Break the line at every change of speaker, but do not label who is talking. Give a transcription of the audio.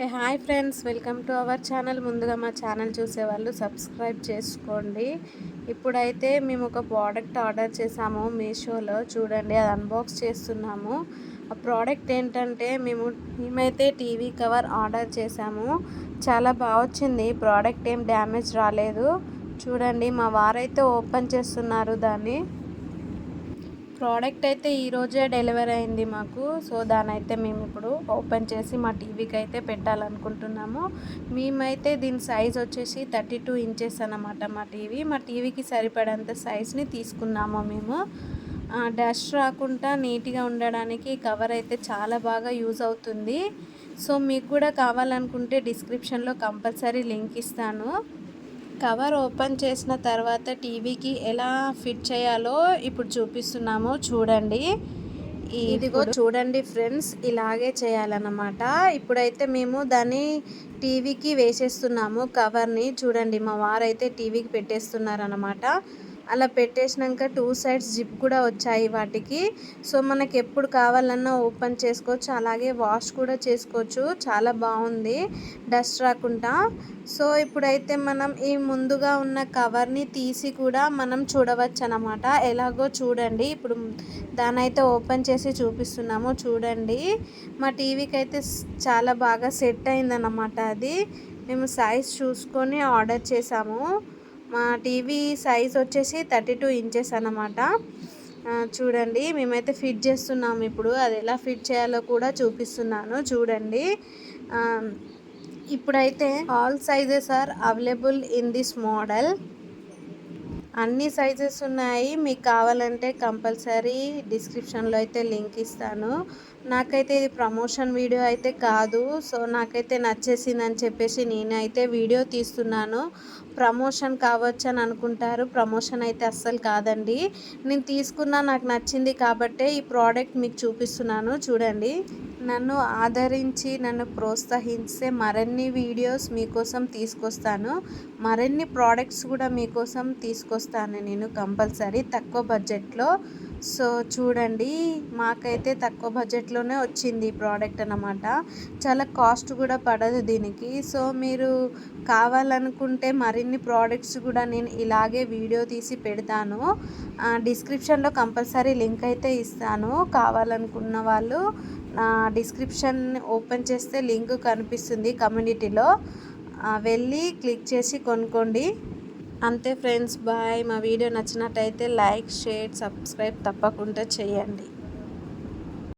Hi friends, welcome to our channel. ముందుగా మా channel చూసేవాళ్ళు సబ్స్క్రైబ్ చేసుకోండి. ఇప్పుడైతే మేము ఒక ప్రోడక్ట్ ఆర్డర్ చేసాము మీషోలో. చూడండి, అది అన్బాక్స్ చేస్తున్నాము. ఆ ప్రోడక్ట్ ఏంటంటే మేమైతే టీవీ కవర్ ఆర్డర్ చేసాము. చాలా బాగా వచ్చింది. ప్రోడక్ట్ ఏం డ్యామేజ్ రాలేదు. చూడండి, మా వారైతే ఓపెన్ చేస్తున్నారు దాన్ని. ప్రోడక్ట్ అయితే ఈరోజే డెలివరీ అయింది మాకు. సో దానైతే మేము ఇప్పుడు ఓపెన్ చేసి మా టీవీకి అయితే పెట్టాలనుకుంటున్నాము. మేమైతే దీని సైజ్ వచ్చేసి 32 ఇంచెస్ అన్నమాట. మా టీవీకి సరిపడంత సైజ్ని తీసుకున్నాము మేము. డస్ట్ రాకుండా నీట్గా ఉండడానికి కవర్ అయితే చాలా బాగా యూజ్ అవుతుంది. సో మీకు కూడా కావాలనుకుంటే డిస్క్రిప్షన్లో కంపల్సరీ లింక్ ఇస్తాను. కవర్ ఓపెన్ చేసిన తర్వాత టీవీకి ఎలా ఫిట్ చేయాలో ఇప్పుడు చూపిస్తున్నాము. చూడండి, ఇదిగో చూడండి ఫ్రెండ్స్, ఇలాగే చేయాలన్నమాట. ఇప్పుడైతే మేము దాన్ని టీవీకి వేసేస్తున్నాము కవర్ని. చూడండి, మా వారైతే టీవీకి పెట్టేస్తున్నారన్నమాట. అలా పెట్టేసినాక 2 సైడ్స్ జిప్ కూడా వచ్చాయి వాటికి. సో మనకి ఎప్పుడు కావాలన్నా ఓపెన్ చేసుకోవచ్చు, అలాగే వాష్ కూడా చేసుకోవచ్చు. చాలా బాగుంది, డస్ట్ రాకుండా. సో ఇప్పుడైతే మనం ఈ ముందుగా ఉన్న కవర్ని తీసి కూడా మనం చూడవచ్చు అన్నమాట. ఎలాగో చూడండి, ఇప్పుడు దాన్ని అయితే ఓపెన్ చేసి చూపిస్తున్నాము. చూడండి, మా టీవీకి అయితే చాలా బాగా సెట్ అయిందన్నమాట. అది మేము సైజ్ చూసుకొని ఆర్డర్ చేసాము. మా టీవీ సైజ్ వచ్చేసి 32 ఇంచెస్ అన్నమాట. చూడండి, మేమైతే ఫిట్ చేస్తున్నాము. ఇప్పుడు అది ఎలా ఫిట్ చేయాలో కూడా చూపిస్తున్నాను. చూడండి, ఇప్పుడైతే all sizes are available in this model. అన్ని సైజెస్ ఉన్నాయి. మీకు కావాలంటే కంపల్సరీ డిస్క్రిప్షన్లో అయితే లింక్ ఇస్తాను. నాకైతే ఇది ప్రమోషన్ వీడియో అయితే కాదు. సో నాకైతే నచ్చేసిందని చెప్పేసి నేనైతే వీడియో తీస్తున్నాను. ప్రమోషన్ కావచ్చు అని అనుకుంటారు, ప్రమోషన్ అయితే అస్సలు కాదండి. నేను తీసుకున్నా, నాకు నచ్చింది కాబట్టే ఈ ప్రోడక్ట్ మీకు చూపిస్తున్నాను. చూడండి, నన్ను ఆదరించి నన్ను ప్రోత్సహించే మరిన్ని వీడియోస్ మీకోసం తీసుకొస్తాను. మరిన్ని ప్రోడక్ట్స్ కూడా మీకోసం తీసుకొస్తాను నేను కంపల్సరీ తక్కువ బడ్జెట్లో. సో చూడండి, మాకైతే తక్కువ బడ్జెట్లోనే వచ్చింది ఈ ప్రోడక్ట్ అన్నమాట. చాలా కాస్ట్ కూడా పడదు దీనికి. సో మీరు కావాలనుకుంటే మరిన్ని ప్రోడక్ట్స్ కూడా నేను ఇలాగే వీడియో తీసి పెడతాను. డిస్క్రిప్షన్లో కంపల్సరీ లింక్ అయితే ఇస్తాను. కావాలనుకున్న వాళ్ళు నా డిస్క్రిప్షన్ ఓపెన్ చేస్తే లింక్ కనిపిస్తుంది కమ్యూనిటీలో, వెళ్ళి క్లిక్ చేసి కొనుక్కోండి. అంతే ఫ్రెండ్స్, బాయ్. మా వీడియో నచ్చినట్టయితే లైక్, షేర్, సబ్స్క్రైబ్ తప్పకుండా చేయండి.